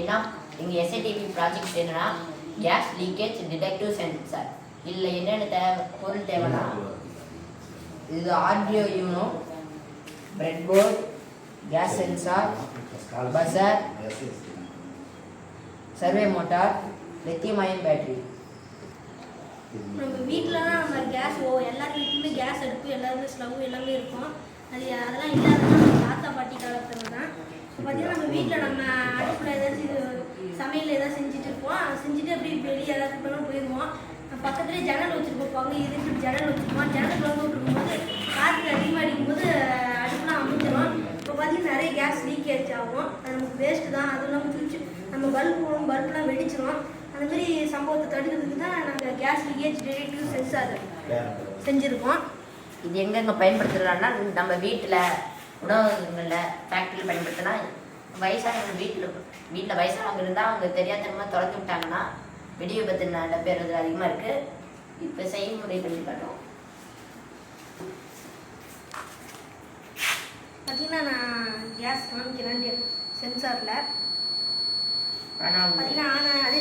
என்ன எங்கள் SIDP project என்னன்னா கேஸ் லீக்கேஜ் டிடெக்டிவ் சென்சார். இதில் என்னென்ன பொருள் தேவைன்னா இது ஆடியோ Uno, breadboard, gas sensor, buzzer, servo motor, lithium ion battery. நம்ம வீட்டிலலாம் நம்ம கேஸ் எல்லார் வீட்லையுமே கேஸ் அடுப்பு எல்லாருமே ஸ்டவ் எல்லாமே இருக்கும். அதெல்லாம் இல்லாததுன்னா நம்ம தாத்தா பாட்டி காலத்தில் தான். பார்த்தீங்கன்னா நம்ம வீட்டில் நம்ம அடுப்பில் ஏதாச்சும் சமையல் ஏதாவது செஞ்சுட்டு இருப்போம். செஞ்சுட்டு அப்படியே வெளியே ஏதாவது பண்ணாலும் போயிடுவோம். பக்கத்துலேயே ஜன்னல் வச்சுருப்போம். அங்கே இதுக்கு ஜன்னல் வச்சுருப்போம். ஜன்னல் திறந்து விட்டுருக்கும்போது காற்று அதிகமாக அடிக்கும்போது அடுப்புலாம் அமைஞ்சிடும். இப்போ பார்த்தீங்கன்னா நிறைய கேஸ் லீக்கேஜ் ஆகும். அது நமக்கு வேஸ்ட்டு தான். அதுவும் இல்லாமல் சுவிட்சு நம்ம பல்புலாம் வெடிச்சிடும். அந்த மாதிரி சம்பவத்தை தடுக்கிறதுக்கு தான் நாங்கள் கேஸ் லீக்கேஜ் டிடெக்டிவ் சென்சார் செஞ்சுருக்கோம். இது எங்கெங்கே பயன்படுத்துகிறாங்கன்னா நம்ம வீட்டில், உணவகங்களில், ஃபேக்ட்ரியில் பயன்படுத்தினா வயசானவங்க வீட்டில் வயசானவங்க இருந்தால் அவங்க தெரியாதனமாக திறந்து விட்டாங்கன்னா வெடி விபத்து நடைபெறுறது அதிகமாக இருக்குது. இப்போ செய்முறை பண்ணி காட்டும். பார்த்தீங்கன்னா நான் கேஸ் காமிக்கிறேன் சென்சாரில். பார்த்தீங்கன்னா அதே